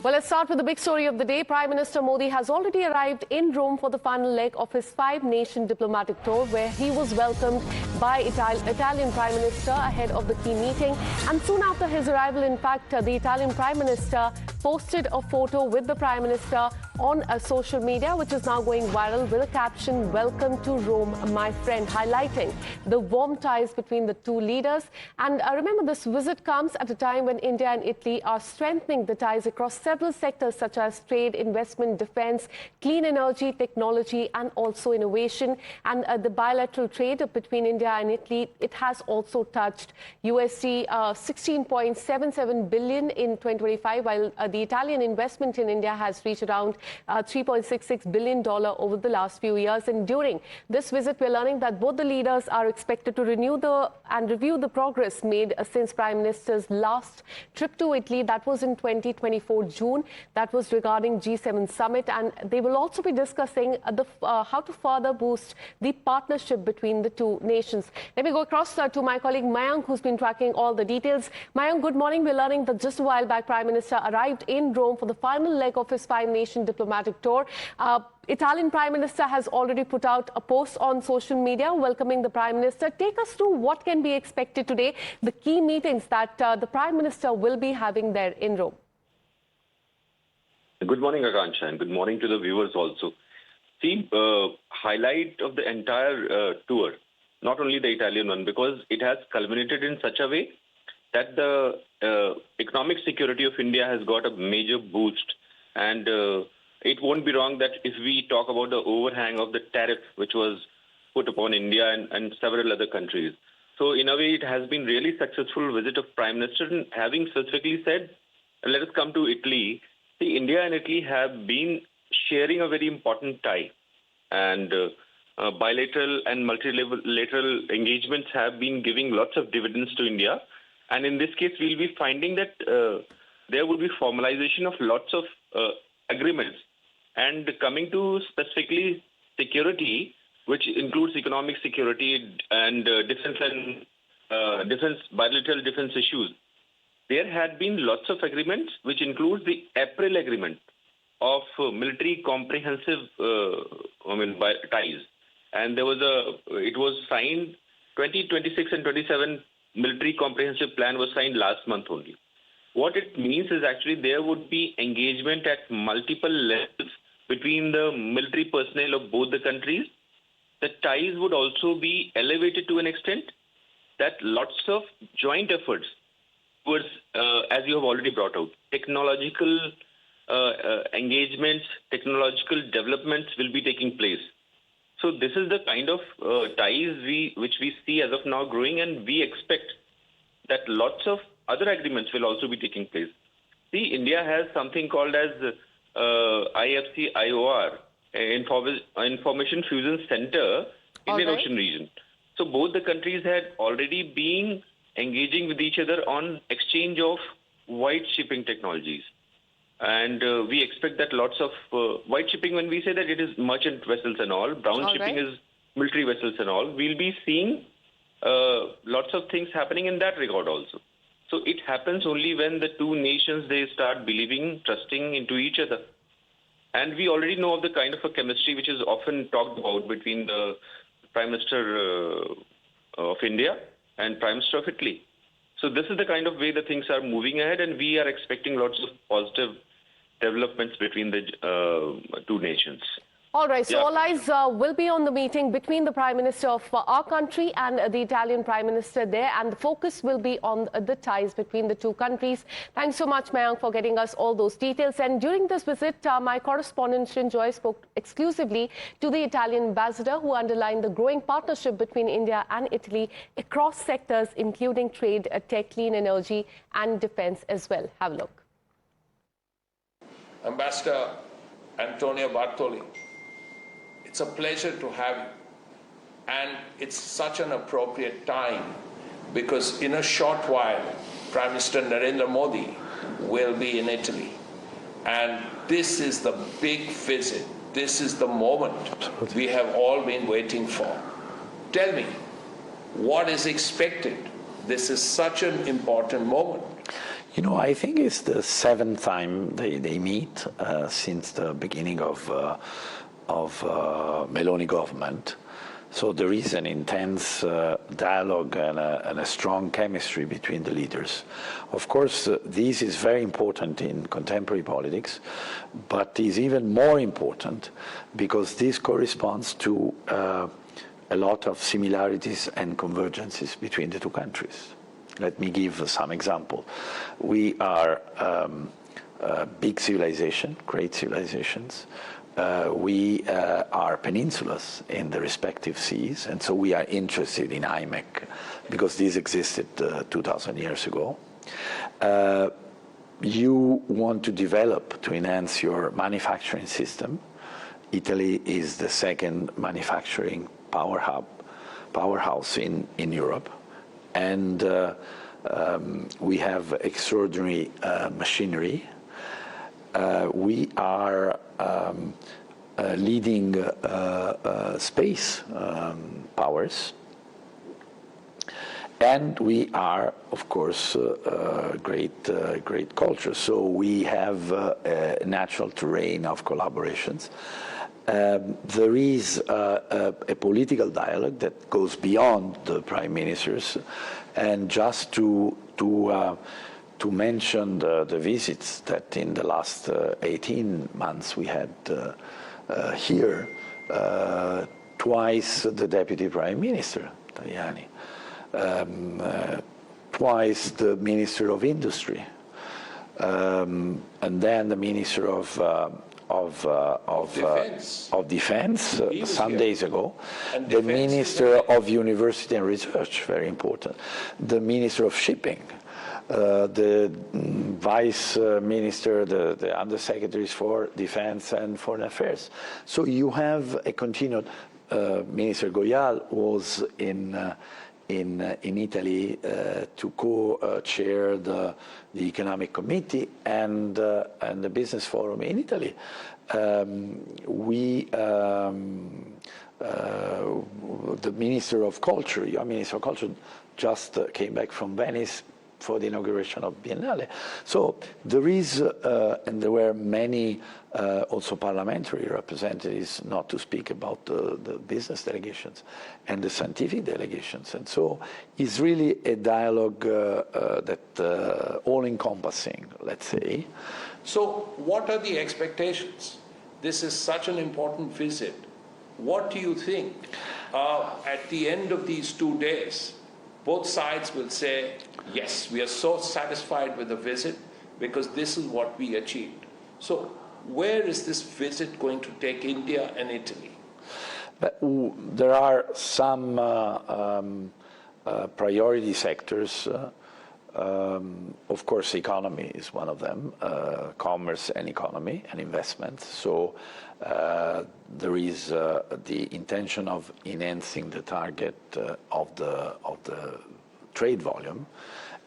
Well, let's start with the big story of the day. Prime Minister Modi has already arrived in Rome for the final leg of his 5-nation diplomatic tour, where he was welcomed by Italian Prime Minister ahead of the key meeting. And soon after his arrival, in fact, the Italian Prime Minister posted a photo with the Prime Minister on social media, which is now going viral, with a caption, "Welcome to Rome, my friend," highlighting the warm ties between the two leaders. And remember, this visit comes at a time when India and Italy are strengthening the ties across several sectors such as trade, investment, defense, clean energy, technology, and also innovation. And the bilateral trade between India and Italy, it has also touched USD 16.77 billion in 2025, while the Italian investment in India has reached around $3.66 billion over the last few years. And during this visit, we're learning that both the leaders are expected to review the progress made since Prime Minister's last trip to Italy. That was in 2024 June. That was regarding G7 summit, and they will also be discussing how to further boost the partnership between the two nations. Let me go across to my colleague Mayank, who's been tracking all the details. Mayank, good morning. We're learning that just a while back, Prime Minister arrived in Rome for the final leg of his 5-nation diplomatic tour. Italian Prime Minister has already put out a post on social media welcoming the Prime Minister. Take us through what can be expected today, the key meetings that the Prime Minister will be having there in Rome. Good morning, Akansha, and good morning to the viewers also. See, highlight of the entire tour, not only the Italian one, because it has culminated in such a way that the economic security of India has got a major boost. And it won't be wrong that if we talk about the overhang of the tariff which was put upon India and several other countries. So in a way, it has been really successful visit of Prime Minister. And having specifically said, let us come to Italy. See, India and Italy have been sharing a very important tie. And bilateral and multilateral engagements have been giving lots of dividends to India. And in this case, we'll be finding that there will be formalization of lots of agreements. And coming to specifically security, which includes economic security and bilateral defense issues, there had been lots of agreements, which includes the April agreement of military comprehensive ties. And it was signed, 2026 and 27 military comprehensive plan was signed last month only. What it means is actually there would be engagement at multiple levels between the military personnel of both the countries. The ties would also be elevated to an extent that lots of joint efforts towards, as you have already brought out, technological engagements, technological developments will be taking place. So this is the kind of ties which we see as of now growing, and we expect that lots of other agreements will also be taking place. See, India has something called as IFC IOR, Information Fusion Center, Indian Ocean region. So both the countries had already been engaging with each other on exchange of white shipping technologies. And we expect that lots of white shipping, when we say that it is merchant vessels and all, brown shipping is military vessels and all, we'll be seeing lots of things happening in that regard also. So it happens only when the two nations, they start believing, trusting into each other. And we already know of the kind of a chemistry which is often talked about between the Prime Minister of India and Prime Minister of Italy. So this is the kind of way the things are moving ahead, and we are expecting lots of positive developments between the two nations. All right, so all eyes will be on the meeting between the Prime Minister of our country and the Italian Prime Minister there, and the focus will be on the ties between the two countries. Thanks so much, Mayank, for getting us all those details. And during this visit, my correspondent Srinjoy spoke exclusively to the Italian ambassador, who underlined the growing partnership between India and Italy across sectors, including trade, tech, clean energy, and defense as well. Have a look. Ambassador Antonio Bartoli, it's a pleasure to have you, and it's such an appropriate time because in a short while Prime Minister Narendra Modi will be in Italy, and this is the big visit, this is the moment we have all been waiting for. Tell me, what is expected? This is such an important moment. You know, I think it's the 7th time they meet since the beginning of Meloni government. So there is an intense dialogue and a strong chemistry between the leaders. Of course, this is very important in contemporary politics, but is even more important because this corresponds to a lot of similarities and convergences between the two countries. Let me give some example. We are a big civilization, great civilizations. We are peninsulas in the respective seas, and so we are interested in IMEC because this existed 2,000 years ago. You want to develop, to enhance your manufacturing system. Italy is the second manufacturing powerhouse in Europe. And we have extraordinary machinery. We are leading space powers. And we are, of course, great culture. So we have a natural terrain of collaborations. There is a political dialogue that goes beyond the prime ministers, and just to mention the visits that in the last 18 months we had here, twice the deputy prime minister, Tajani, twice the minister of industry, and then the minister of defense some days ago, and the Minister of University and Research, very important, the Minister of Shipping, the Vice Minister, the Undersecretaries for Defense and Foreign Affairs. So you have a continued, Minister Goyal was in Italy to co-chair the Economic Committee and the Business Forum in Italy. The Minister of Culture, your Minister of Culture, just came back from Venice for the inauguration of Biennale. So there is, and there were many also parliamentary representatives, not to speak about the business delegations and the scientific delegations. And so it's really a dialogue that all-encompassing, let's say. So what are the expectations? This is such an important visit. What do you think at the end of these 2 days? Both sides will say, yes, we are so satisfied with the visit because this is what we achieved. So where is this visit going to take India and Italy? But there are some priority sectors. Of course, economy is one of them, commerce and economy and investment. So there is the intention of enhancing the target of the trade volume,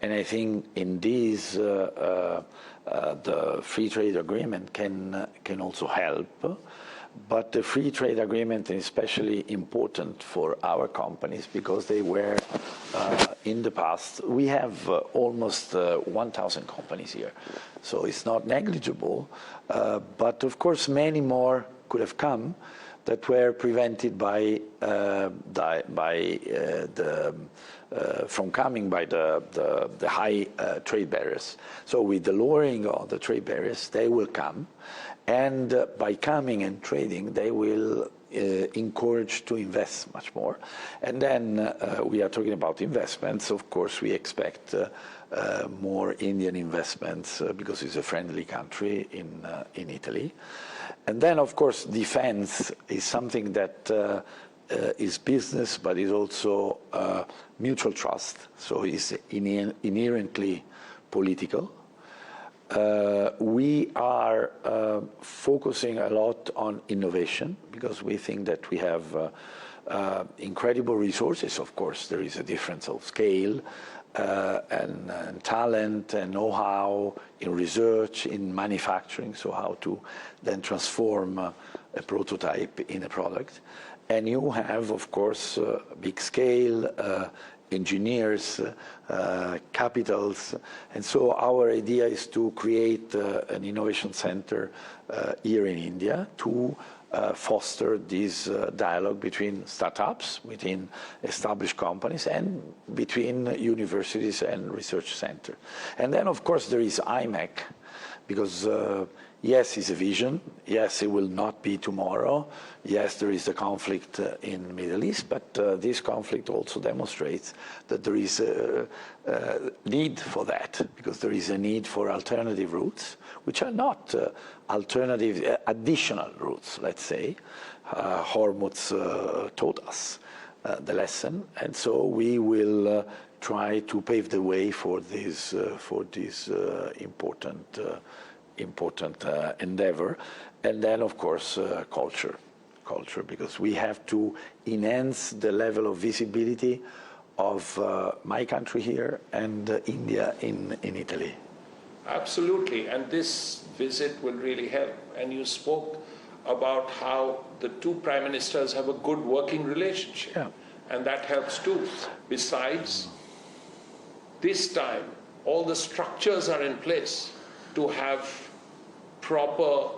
and I think in this the free trade agreement can also help. But the free trade agreement is especially important for our companies because they were, in the past, we have almost 1,000 companies here. So it's not negligible. But of course, many more could have come that were prevented from coming by the high trade barriers. So with the lowering of the trade barriers, they will come. And by coming and trading, they will encourage to invest much more. And then we are talking about investments. Of course, we expect more Indian investments because it's a friendly country in Italy. And then, of course, defense is something that is business, but is also mutual trust. So it's inherently political. We are focusing a lot on innovation because we think that we have incredible resources. Of course, there is a difference of scale and talent and know-how in research, in manufacturing, so how to then transform a prototype in a product. And you have, of course, big scale, engineers, capitals. And so our idea is to create an innovation center here in India to foster this dialogue between startups, between established companies, and between universities and research centers. And then, of course, there is IMEC, because yes, it's a vision. Yes, it will not be tomorrow. Yes, there is a conflict in the Middle East, but this conflict also demonstrates that there is a need for that, because there is a need for alternative routes, which are not alternative, additional routes, let's say. Hormuz taught us the lesson, and so we will try to pave the way for this important endeavor. And then, of course, culture, because we have to enhance the level of visibility of my country here and India in Italy. Absolutely, and this visit will really help. And you spoke about how the two prime ministers have a good working relationship, yeah. And that helps too. Besides, this time, all the structures are in place to have proper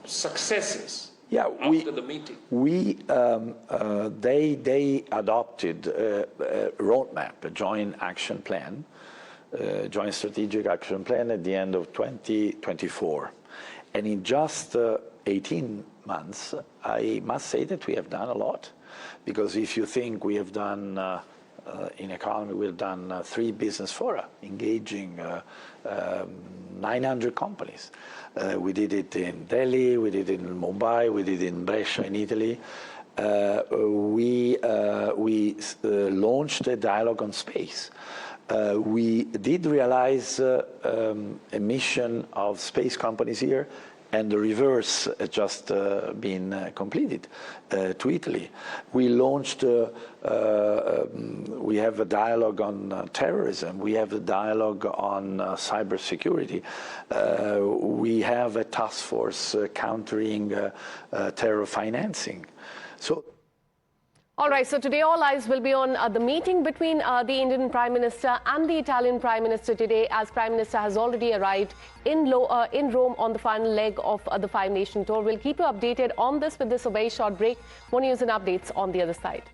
successes, yeah, after the meeting. They adopted a roadmap, a joint action plan, joint strategic action plan at the end of 2024. And in just 18 months, I must say that we have done a lot. Because if you think we have done, in economy, we've done 3 business fora, engaging 900 companies. We did it in Delhi, we did it in Mumbai, we did it in Brescia in Italy. We launched a dialogue on space. We did realize a mission of space companies here, and the reverse has just been completed to Italy. We launched, we have a dialogue on terrorism, we have a dialogue on cybersecurity, we have a task force countering terror financing. So. All right, so today all eyes will be on the meeting between the Indian Prime Minister and the Italian Prime Minister today, as Prime Minister has already arrived in Rome on the final leg of the 5-nation tour. We'll keep you updated on this with this very short break. More news and updates on the other side.